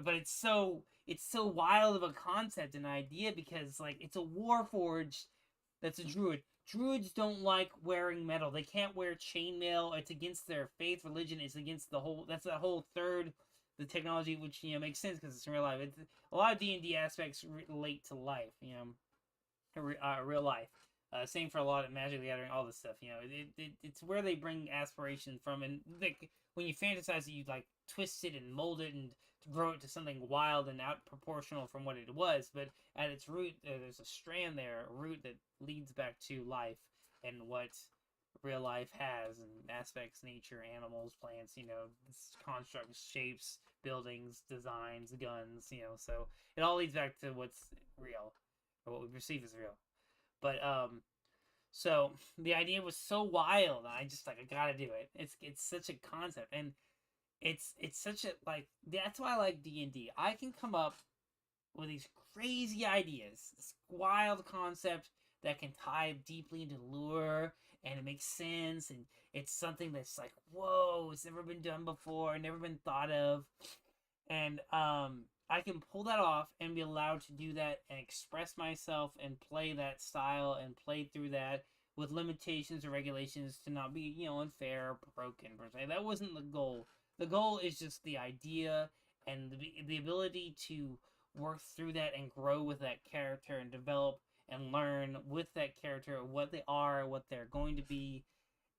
But it's so wild of a concept and idea because like it's a Warforged that's a druid. Druids don't like wearing metal. They can't wear chainmail. It's against their faith, religion. It's against the whole. That's the whole third. The technology, which makes sense because it's in real life. A lot of D&D aspects relate to life, real life. Same for a lot of Magic the Gathering, all this stuff. It's where they bring aspiration from, and like when you fantasize it, you like twist it and mold it and grow it to something wild and out proportional from what it was. But at its root, there's a strand there, a root that leads back to life and what real life has and aspects, nature, animals, plants, constructs, shapes, buildings, designs, guns, so it all leads back to what's real or what we perceive as real. But so the idea was so wild, I just like I gotta do it. It's such a concept, and it's such a like that's why I like D&D. I can come up with these crazy ideas, this wild concept that can tie deeply into lore, and it makes sense, and it's something that's like, whoa, it's never been done before, never been thought of, and I can pull that off and be allowed to do that and express myself and play that style and play through that with limitations or regulations to not be, unfair or broken per se. That wasn't the goal. The goal is just the idea and the ability to work through that and grow with that character and develop and learn with that character what they are, what they're going to be,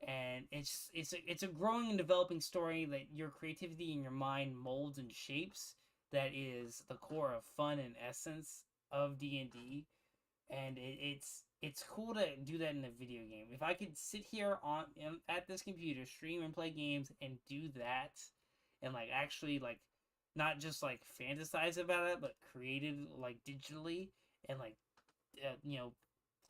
and it's a growing and developing story that your creativity and your mind molds and shapes. That is the core of fun and essence of D&D, and it's cool to do that in a video game. If I could sit here at this computer, stream and play games and do that, and like actually like not just like fantasize about it, but create it like digitally and like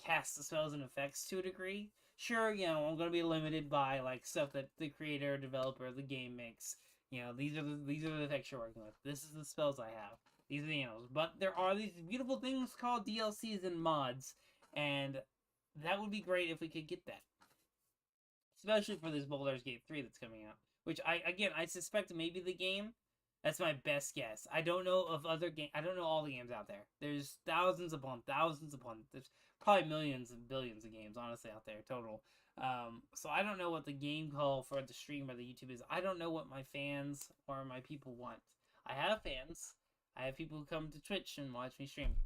cast the spells and effects to a degree. Sure, I'm gonna be limited by like stuff that the creator, developer of the game makes. These are the effects you're working with. This is the spells I have. These are the animals. But there are these beautiful things called DLCs and mods, and that would be great if we could get that. Especially for this Baldur's Gate 3 that's coming out. Which I suspect maybe the game. That's my best guess. I don't know of other games. I don't know all the games out there. There's thousands upon thousands upon. There's probably millions and billions of games, honestly, out there total. So I don't know what the game call for the stream or the YouTube is. I don't know what my fans or my people want. I have fans. I have people who come to Twitch and watch me stream.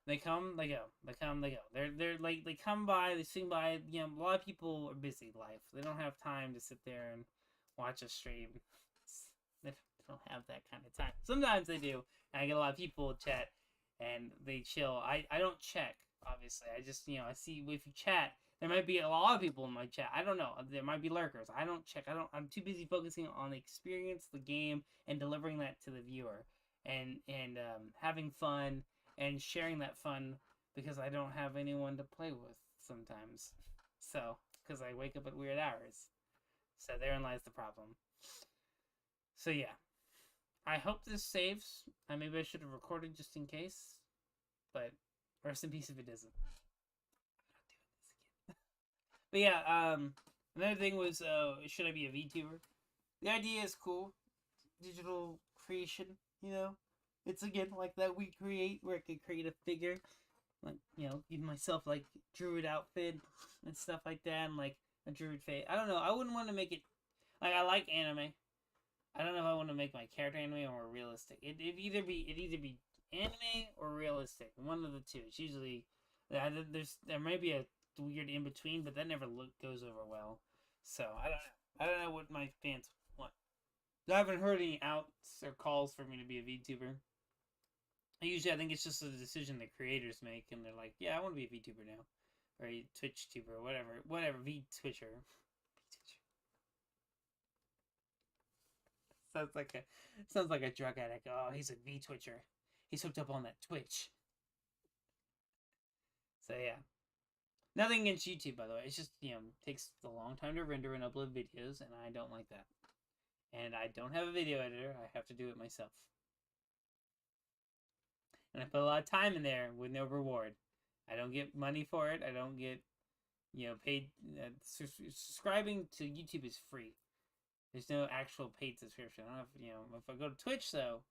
They come, they go. They come, they go. They're like they come by, they swing by. You know, a lot of people are busy life. They don't have time to sit there and watch a stream. They don't have that kind of time. Sometimes they do. And I get a lot of people chat and they chill. I don't check, obviously. I just, I see if you chat, there might be a lot of people in my chat. I don't know. There might be lurkers. I don't check. I'm too busy focusing on the experience, the game, and delivering that to the viewer, and having fun and sharing that fun because I don't have anyone to play with sometimes. So, because I wake up at weird hours. So therein lies the problem. So yeah, I hope this saves. Maybe I should have recorded just in case, but rest in peace if it doesn't. But yeah, another thing was, should I be a VTuber? The idea is cool. Digital creation, It's again like that we create where I could create a figure. Like, give myself like druid outfit and stuff like that, and like a druid face. I don't know. I wouldn't want to make it like I like anime. I don't know if I want to make my character anime or realistic. It'd either be anime or realistic. One of the two. It's usually there may be a weird in between, but that never goes over well. So I don't know what my fans want. I haven't heard any outs or calls for me to be a VTuber. Usually, I think it's just a decision the creators make, and they're like, "Yeah, I want to be a VTuber now, or a Twitch tuber, or whatever, V-Twitcher." Sounds like a drug addict. Oh, he's a V-Twitcher. He's hooked up on that Twitch. So yeah, nothing against YouTube, by the way. It's just takes a long time to render and upload videos, and I don't like that. And I don't have a video editor. I have to do it myself. And I put a lot of time in there with no reward. I don't get money for it. I don't get, paid. Subscribing to YouTube is free. There's no actual paid subscription. I don't have, if I go to Twitch, though,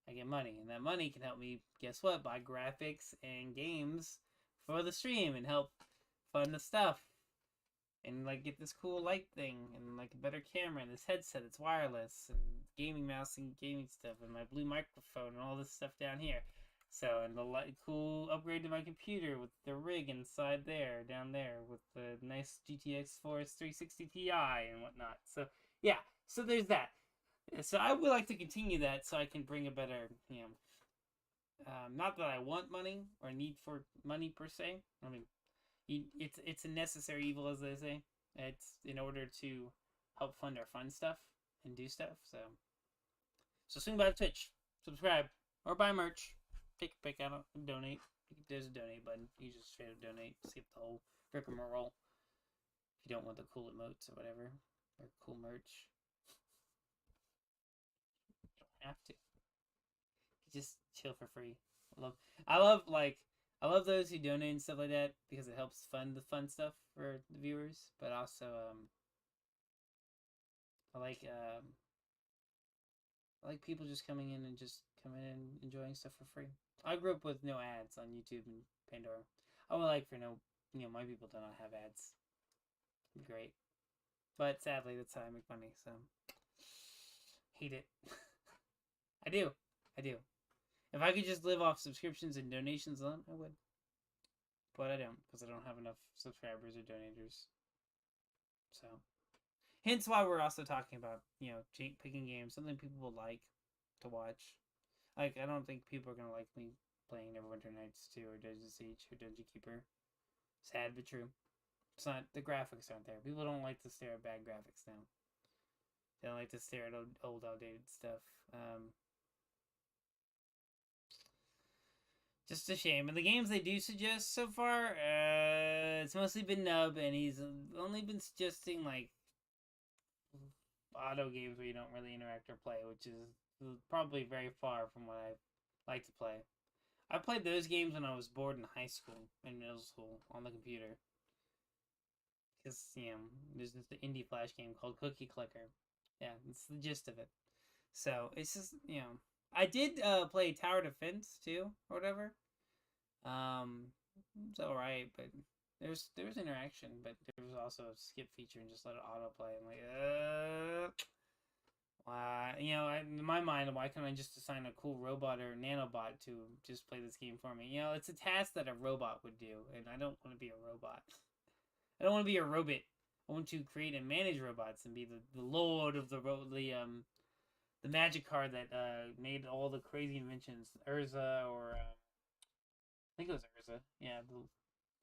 I get money. And that money can help me, guess what, buy graphics and games for the stream and help fund the stuff. And, like, get this cool light thing and, like, a better camera and this headset that's wireless and gaming mouse and gaming stuff and my blue microphone and all this stuff down here. So, and the cool upgrade to my computer with the rig inside there, down there, with the nice GTX 4 360 Ti and whatnot. So, yeah, so there's that. So I would like to continue that so I can bring a better, not that I want money or need for money per se. I mean, it's a necessary evil, as they say. It's in order to help fund our fun stuff and do stuff. So swing by Twitch, subscribe, or buy merch. Take a pick. I don't donate. There's a donate button. You just straight up donate. Skip the whole rigmarole. If you don't want the cool emotes or whatever, or cool merch, you don't have to. You just chill for free. I love those who donate and stuff like that because it helps fund the fun stuff for the viewers. But also, I like people just coming in and enjoying stuff for free. I grew up with no ads on YouTube and Pandora. I would like for my people do not have ads. It'd be great. But sadly, that's how I make money, so hate it. I do. If I could just live off subscriptions and donations alone, I would. But I don't, because I don't have enough subscribers or donators. So, hence why we're also talking about, picking games, something people will like to watch. Like, I don't think people are going to like me playing Neverwinter Nights 2 or Dungeon Siege or Dungeon Keeper. Sad but true. It's not, the graphics aren't there. People don't like to stare at bad graphics now. They don't like to stare at old outdated stuff. Just a shame. And the games they do suggest so far, it's mostly been Nub, and he's only been suggesting, like, auto games where you don't really interact or play, which is probably very far from what I like to play. I played those games when I was bored in high school and middle school on the computer. Because, there's this indie flash game called Cookie Clicker. Yeah, that's the gist of it. So, it's just, I did play Tower Defense, too, or whatever. It's alright, but there was interaction, but there was also a skip feature and just let it autoplay. I'm like, why? In my mind, why can't I just assign a cool robot or nanobot to just play this game for me? It's a task that a robot would do, and I don't want to be a robot. I don't want to be a robot. I want to create and manage robots and be the lord of the magic card that made all the crazy inventions. Urza or I think it was Urza. Yeah,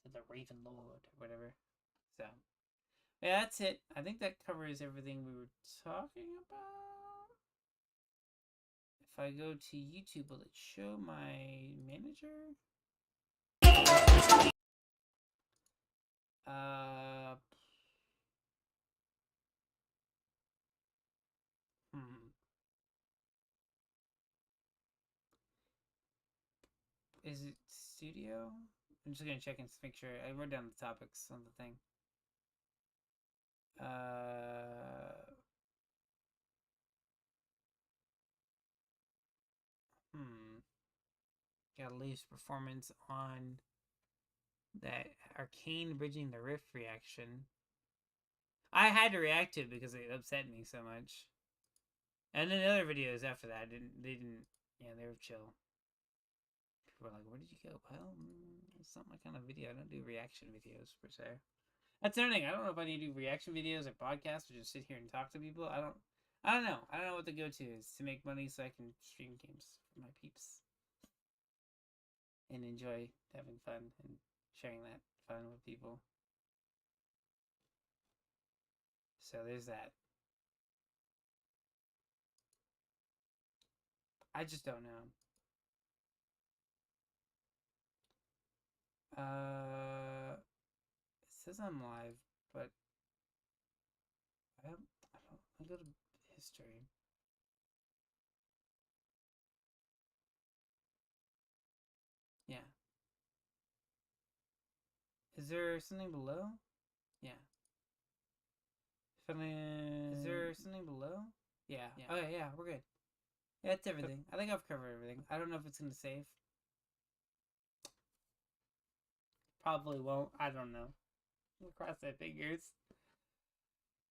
the Raven Lord or whatever. So yeah, that's it. I think that covers everything we were talking about. If I go to YouTube, will it show my manager? Uh, hmm. Is it studio? I'm just gonna check and make sure. I wrote down the topics on the thing. Hmm. Gotta lose performance on that arcane bridging the rift reaction. I had to react to it because it upset me so much. And then the other videos after that yeah, they were chill. People were like, where did you go? Well, it's not my kind of video. I don't do reaction videos per se. That's the other thing. I don't know if I need to do reaction videos or podcasts or just sit here and talk to people. I don't know. I don't know what the go-to is to make money so I can stream games for my peeps and enjoy having fun and sharing that fun with people. So there's that. I just don't know. It says I'm live, but I go to history. Yeah. Is there something below? Yeah. Is there something below? Yeah. Yeah. Okay, yeah, we're good. Yeah, that's everything. I think I've covered everything. I don't know if it's gonna save. Probably won't. I don't know. Cross my fingers.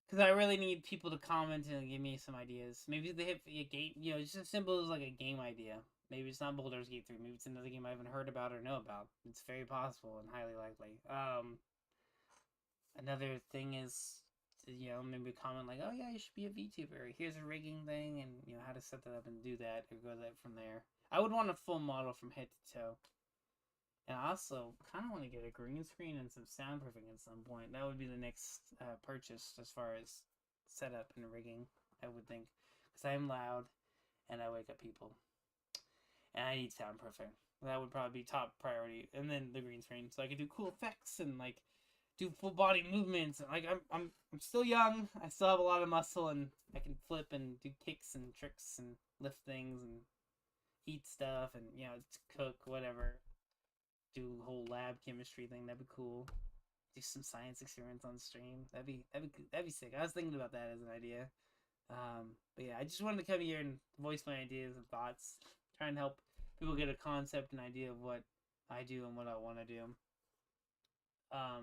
Because I really need people to comment and give me some ideas. Maybe they have a game, just as simple as like a game idea. Maybe it's not Baldur's Gate 3. Maybe it's another game I haven't heard about or know about. It's very possible and highly likely. Another thing is, maybe comment like, oh yeah, you should be a VTuber. Here's a rigging thing and, how to set that up and do that or go that from there. I would want a full model from head to toe. And I also kind of want to get a green screen and some soundproofing at some point. That would be the next purchase as far as setup and rigging, I would think. Because I am loud and I wake up people. And I need soundproofing. That would probably be top priority. And then the green screen. So I could do cool effects and like do full body movements. Like I'm still young. I still have a lot of muscle and I can flip and do kicks and tricks and lift things and eat stuff and cook, whatever. Do a whole lab chemistry thing. That'd be cool. Do some science experiments on stream. That'd be sick. I was thinking about that as an idea. But yeah, I just wanted to come here and voice my ideas and thoughts. Try and help people get a concept and idea of what I do and what I want to do.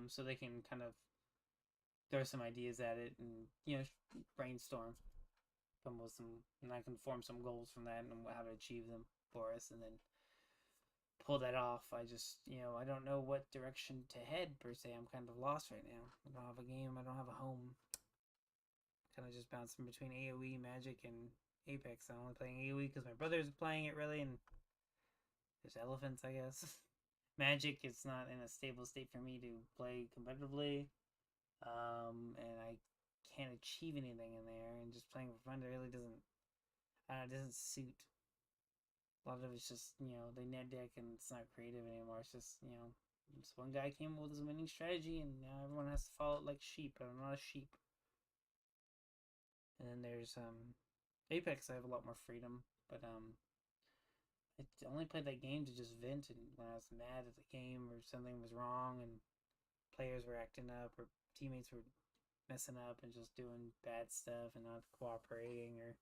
So they can kind of throw some ideas at it and brainstorm, come with some, and I can form some goals from that and how to achieve them for us, and then pull that off. I just, I don't know what direction to head per se. I'm kind of lost right now. I don't have a game. I don't have a home. Kind of just bouncing between AoE, Magic, and Apex. I'm only playing AoE because my brother's playing it really, and there's elephants, I guess. Magic is not in a stable state for me to play competitively, and I can't achieve anything in there. And just playing for fun really doesn't suit. A lot of it's just, they net deck and it's not creative anymore. It's just, this one guy came up with his winning strategy and now everyone has to follow it like sheep. I'm not a sheep. And then there's Apex. I have a lot more freedom, but I only played that game to just vent and when I was mad at the game or something was wrong and players were acting up or teammates were messing up and just doing bad stuff and not cooperating or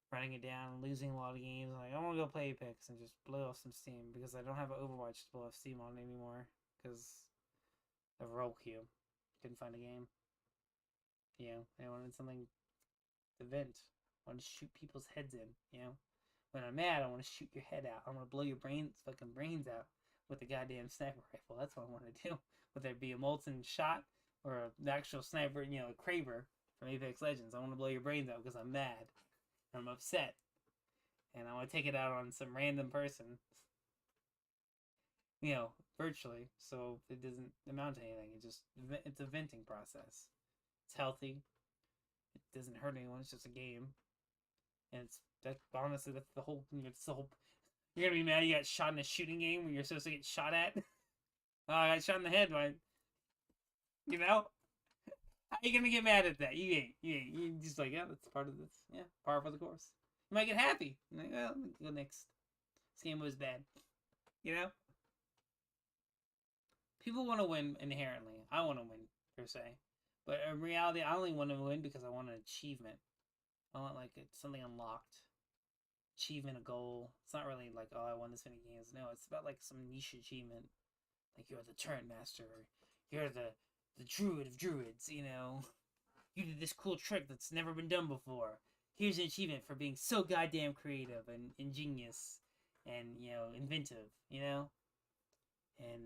running it down and losing a lot of games. Like, I want to go play Apex and just blow off some steam because I don't have an Overwatch to blow off steam on anymore. because of roll queue. Couldn't find a game. You know, I wanted something to vent. I want to shoot people's heads in. You know, when I'm mad, I want to shoot your head out. I want to blow your fucking brains out with a goddamn sniper rifle. That's what I want to do. Whether it be a molten shot or an actual sniper, you know, a Kraber from Apex Legends. I want to blow your brains out because I'm mad. I'm upset. And I want to take it out on some random person. You know, virtually. So it doesn't amount to anything. It's a venting process. It's healthy. It doesn't hurt anyone. It's just a game. And honestly, that's the whole. It's the whole. You're gonna be mad you got shot in a shooting game when you're supposed to get shot at. Oh, I got shot in the head, but you know, how you gonna get mad at that? You ain't. You're just like, yeah, that's part of this. Yeah, par for the course. You might get happy. You're like, well, let me go next. This game was bad. You know. People want to win inherently. I want to win per se, but in reality, I only want to win because I want an achievement. I want like something unlocked. Achievement, a goal. It's not really like, oh, I won this many games. No, it's about like some niche achievement. Like you're the turret master, or you're the druid of druids, you know. You did this cool trick that's never been done before. Here's an achievement for being so goddamn creative and ingenious and, you know, inventive, you know? And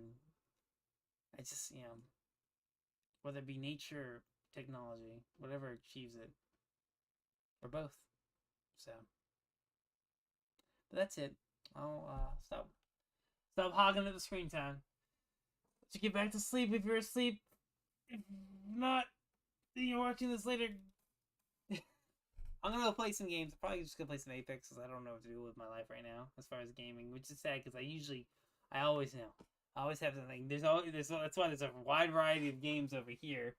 I just, you know, whether it be nature or technology, whatever achieves it. Or both. So. But that's it. I'll stop hogging at the screen time. Let you get back to sleep if you're asleep. If not, you're watching this later. I'm gonna go play some games. Probably just gonna play some Apex because I don't know what to do with my life right now as far as gaming, which is sad because I always know. I always have something. That's why there's a wide variety of games over here.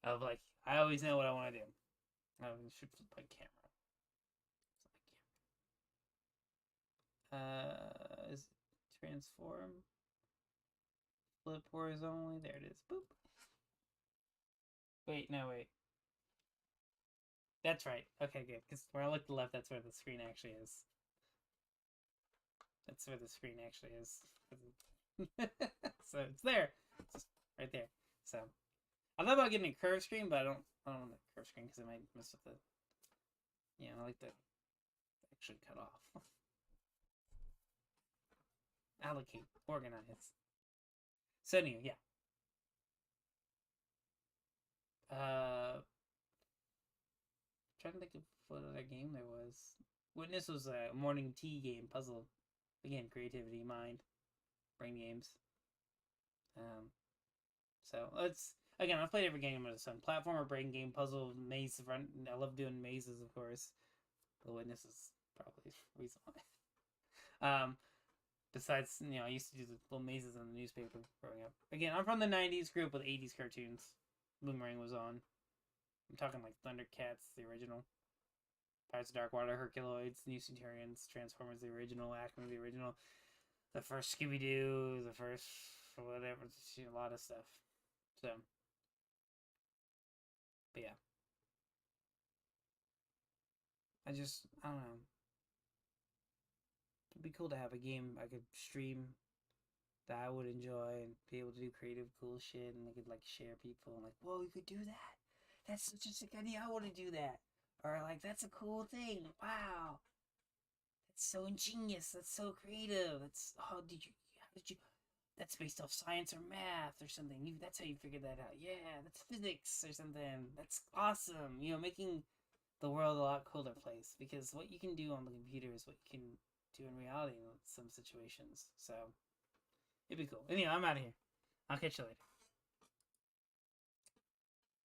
Of like, I always know what I want to do. I should play camera. Is transform, flip horizontally. There it is. Boop. Wait, no, wait. That's right. Okay, good. Because when I look to the left, that's where the screen actually is. That's where the screen actually is. So it's there. It's just right there. So I thought about getting a curved screen, but I don't want the curved screen because it might mess with the. Yeah, I like to actually cut off. Allocate, organize. So anyway, yeah. Trying to think of what other game there was. Witness was a morning tea game puzzle. Again, creativity, mind, brain games. So let's again. I've played every game under the sun. Platformer, brain game, puzzle, maze. I love doing mazes, of course. The Witness is probably the reason why. Besides, you know, I used to do the little mazes in the newspaper growing up. Again, I'm from the 90s, grew up with 80s cartoons. Boomerang was on. I'm talking like Thundercats, the original. Pirates of Darkwater, Herculoids, New Centurions, Transformers, the original, Acme, the original. The first Scooby-Doo, the first whatever, you know, a lot of stuff. So, but yeah. I don't know. It'd be cool to have a game I could stream that I would enjoy and be able to do creative, cool shit, and I could like share people and like, whoa, you could do that. That's such a sick idea. I want to do that. Or like, that's a cool thing. Wow, that's so ingenious. That's so creative. That's how did you? That's based off science or math or something. That's how you figured that out. Yeah, that's physics or something. That's awesome. You know, making the world a lot cooler place because what you can do on the computer is what you can do in reality in some situations. So it'd be cool. Anyway, I'm out of here. I'll catch you later.